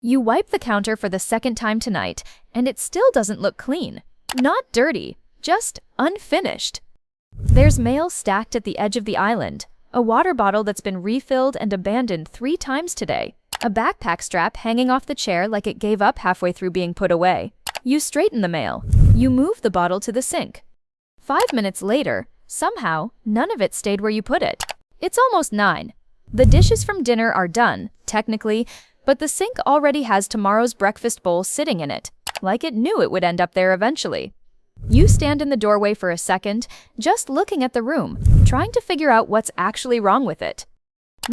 You wipe the counter for the second time tonight, and it still doesn't look clean. Not dirty, just unfinished. There's mail stacked at the edge of the island, a water bottle that's been refilled and abandoned 3 times today, a backpack strap hanging off the chair like it gave up halfway through being put away. You straighten the mail. You move the bottle to the sink. 5 minutes later, somehow, none of it stayed where you put it. It's almost 9. The dishes from dinner are done, technically, but the sink already has tomorrow's breakfast bowl sitting in it, like it knew it would end up there eventually. You stand in the doorway for a second, just looking at the room, trying to figure out what's actually wrong with it.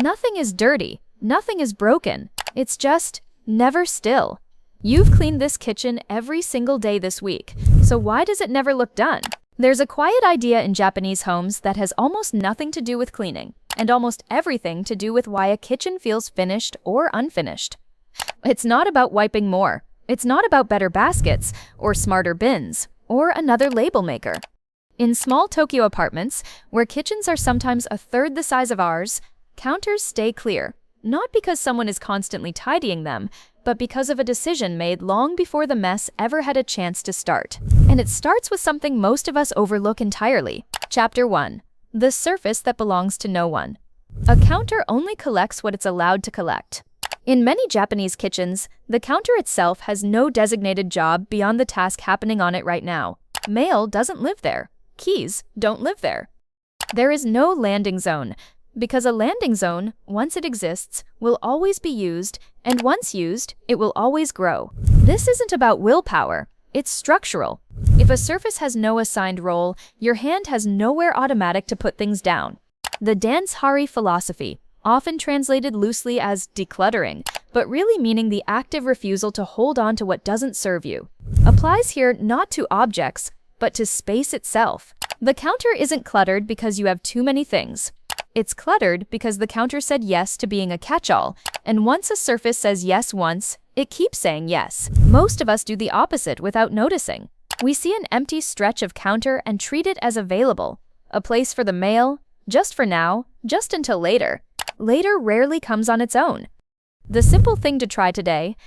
Nothing is dirty, nothing is broken, it's just never still. You've cleaned this kitchen every single day this week, so why does it never look done? There's a quiet idea in Japanese homes that has almost nothing to do with cleaning, and almost everything to do with why a kitchen feels finished or unfinished. It's not about wiping more. It's not about better baskets, or smarter bins, or another label maker. In small Tokyo apartments, where kitchens are sometimes a third the size of ours, counters stay clear, not because someone is constantly tidying them, but because of a decision made long before the mess ever had a chance to start. And it starts with something most of us overlook entirely. Chapter 1. The surface that belongs to no one. A counter only collects what it's allowed to collect. In many Japanese kitchens, the counter itself has no designated job beyond the task happening on it right now. Mail doesn't live there. Keys don't live there. There is no landing zone, because a landing zone, once it exists, will always be used, and once used, it will always grow. This isn't about willpower, it's structural. If a surface has no assigned role, your hand has nowhere automatic to put things down. The danshari philosophy, often translated loosely as decluttering, but really meaning the active refusal to hold on to what doesn't serve you, applies here not to objects, but to space itself. The counter isn't cluttered because you have too many things. It's cluttered because the counter said yes to being a catch-all, and once a surface says yes once, it keeps saying yes. Most of us do the opposite without noticing. We see an empty stretch of counter and treat it as available, a place for the mail, just for now, just until later. Later rarely comes on its own. The simple thing to try today: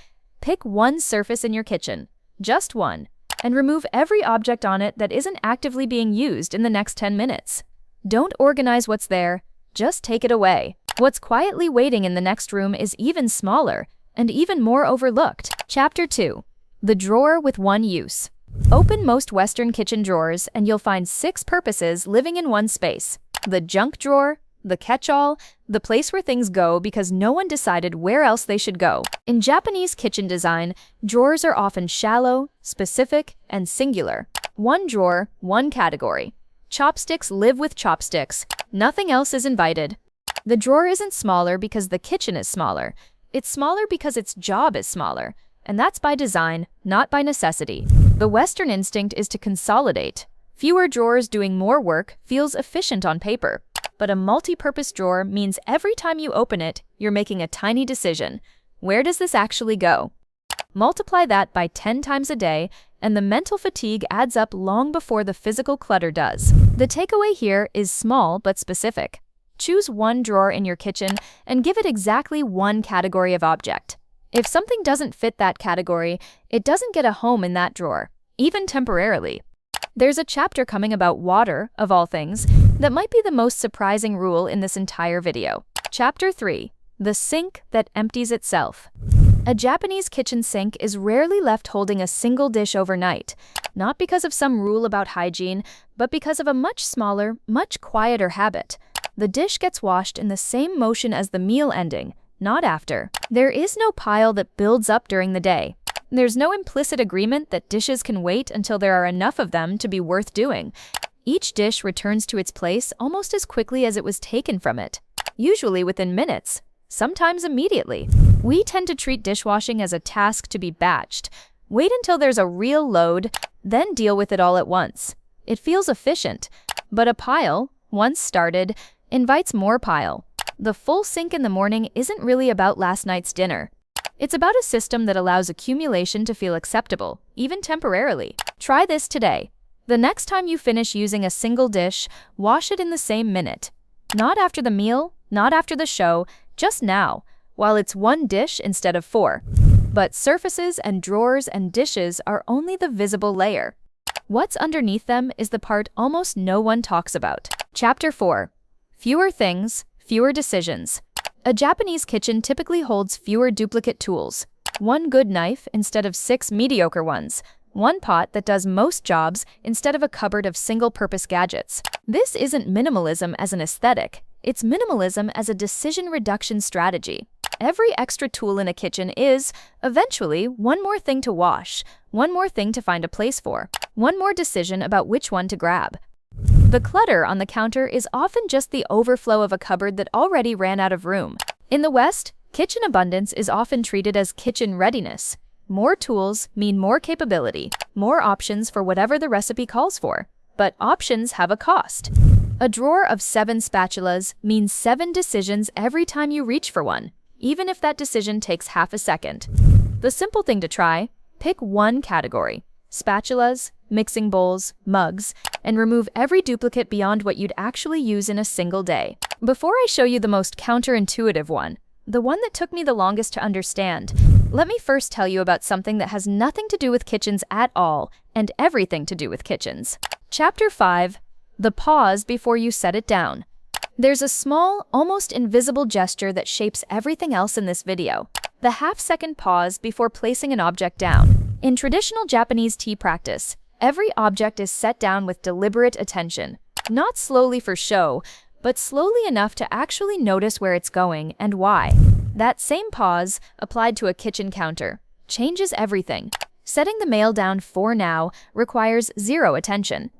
pick one surface in your kitchen, just one, and remove every object on it that isn't actively being used in the next 10 minutes. Don't organize what's there, just take it away. What's quietly waiting in the next room is even smaller and even more overlooked. Chapter 2. The drawer with one use. Open most Western kitchen drawers and you'll find 6 purposes living in one space. The junk drawer, the catch-all, the place where things go because no one decided where else they should go. In Japanese kitchen design, drawers are often shallow, specific, and singular. One drawer, one category. Chopsticks live with chopsticks. Nothing else is invited. The drawer isn't smaller because the kitchen is smaller. It's smaller because its job is smaller. And that's by design, not by necessity. The Western instinct is to consolidate. Fewer drawers doing more work feels efficient on paper. But a multi-purpose drawer means every time you open it, you're making a tiny decision. Where does this actually go? Multiply that by 10 times a day, and the mental fatigue adds up long before the physical clutter does. The takeaway here is small but specific. Choose one drawer in your kitchen and give it exactly one category of object. If something doesn't fit that category, it doesn't get a home in that drawer, even temporarily. There's a chapter coming about water, of all things, that might be the most surprising rule in this entire video. Chapter 3. The sink that empties itself. A Japanese kitchen sink is rarely left holding a single dish overnight, not because of some rule about hygiene, but because of a much smaller, much quieter habit. The dish gets washed in the same motion as the meal ending, not after. There is no pile that builds up during the day. There's no implicit agreement that dishes can wait until there are enough of them to be worth doing. Each dish returns to its place almost as quickly as it was taken from it, usually within minutes, sometimes immediately. We tend to treat dishwashing as a task to be batched. Wait until there's a real load, then deal with it all at once. It feels efficient, but a pile, once started, invites more pile. The full sink in the morning isn't really about last night's dinner. It's about a system that allows accumulation to feel acceptable, even temporarily. Try this today. The next time you finish using a single dish, wash it in the same minute. Not after the meal, not after the show, just now, while it's one dish instead of 4. But surfaces and drawers and dishes are only the visible layer. What's underneath them is the part almost no one talks about. Chapter 4. Fewer things, fewer decisions. A Japanese kitchen typically holds fewer duplicate tools. One good knife instead of 6 mediocre ones. One pot that does most jobs instead of a cupboard of single-purpose gadgets. This isn't minimalism as an aesthetic. It's minimalism as a decision reduction strategy. Every extra tool in a kitchen is, eventually, one more thing to wash, one more thing to find a place for, one more decision about which one to grab. The clutter on the counter is often just the overflow of a cupboard that already ran out of room. In the West, kitchen abundance is often treated as kitchen readiness. More tools mean more capability, more options for whatever the recipe calls for. But options have a cost. A drawer of 7 spatulas means 7 decisions every time you reach for one, even if that decision takes half a second. The simple thing to try: pick one category, spatulas, mixing bowls, mugs, and remove every duplicate beyond what you'd actually use in a single day. Before I show you the most counterintuitive one, the one that took me the longest to understand, let me first tell you about something that has nothing to do with kitchens at all and everything to do with kitchens. Chapter 5. The pause before you set it down. There's a small, almost invisible gesture that shapes everything else in this video. The half-second pause before placing an object down. In traditional Japanese tea practice, every object is set down with deliberate attention. Not slowly for show, but slowly enough to actually notice where it's going and why. That same pause, applied to a kitchen counter, changes everything. Setting the mail down for now requires 0 attention.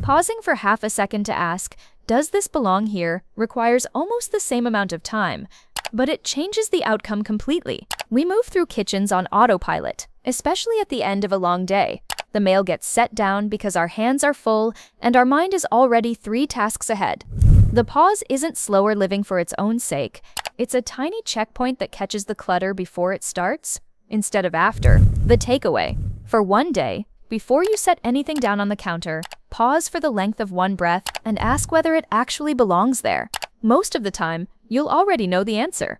Pausing for half a second to ask, "Does this belong here?" requires almost the same amount of time, but it changes the outcome completely. We move through kitchens on autopilot, especially at the end of a long day. The mail gets set down because our hands are full and our mind is already 3 tasks ahead. The pause isn't slower living for its own sake. It's a tiny checkpoint that catches the clutter before it starts, instead of after. The takeaway: for one day, before you set anything down on the counter, pause for the length of one breath and ask whether it actually belongs there. Most of the time, you'll already know the answer.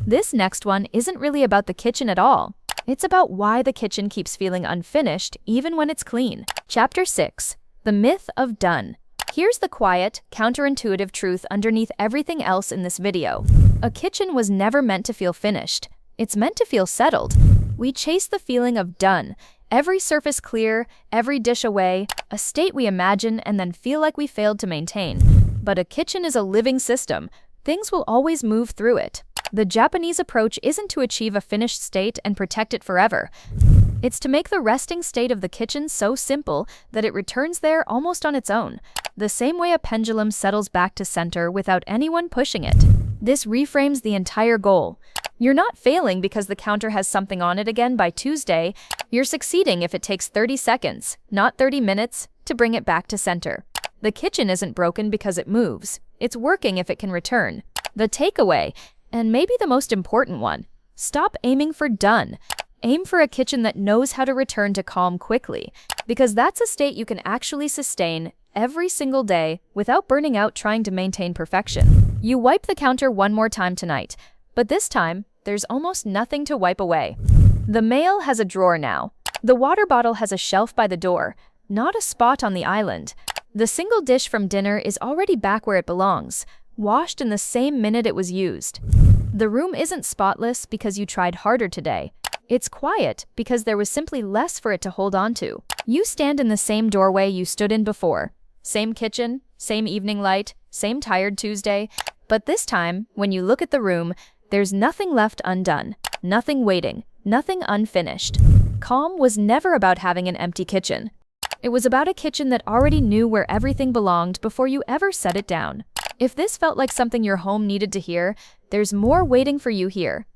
This next one isn't really about the kitchen at all. It's about why the kitchen keeps feeling unfinished even when it's clean. Chapter 6. The myth of done. Here's the quiet, counterintuitive truth underneath everything else in this video. A kitchen was never meant to feel finished. It's meant to feel settled. We chase the feeling of done, every surface clear, every dish away, a state we imagine and then feel like we failed to maintain. But a kitchen is a living system. Things will always move through it. The Japanese approach isn't to achieve a finished state and protect it forever. It's to make the resting state of the kitchen so simple that it returns there almost on its own, the same way a pendulum settles back to center without anyone pushing it. This reframes the entire goal. You're not failing because the counter has something on it again by Tuesday. You're succeeding if it takes 30 seconds, not 30 minutes, to bring it back to center. The kitchen isn't broken because it moves. It's working if it can return. The takeaway, and maybe the most important one: stop aiming for done. Aim for a kitchen that knows how to return to calm quickly, because that's a state you can actually sustain every single day without burning out trying to maintain perfection. You wipe the counter one more time tonight, but this time, there's almost nothing to wipe away. The mail has a drawer now. The water bottle has a shelf by the door, not a spot on the island. The single dish from dinner is already back where it belongs, washed in the same minute it was used. The room isn't spotless because you tried harder today. It's quiet because there was simply less for it to hold on to. You stand in the same doorway you stood in before. Same kitchen, same evening light, same tired Tuesday. But this time, when you look at the room, there's nothing left undone, nothing waiting, nothing unfinished. Calm was never about having an empty kitchen. It was about a kitchen that already knew where everything belonged before you ever set it down. If this felt like something your home needed to hear, there's more waiting for you here.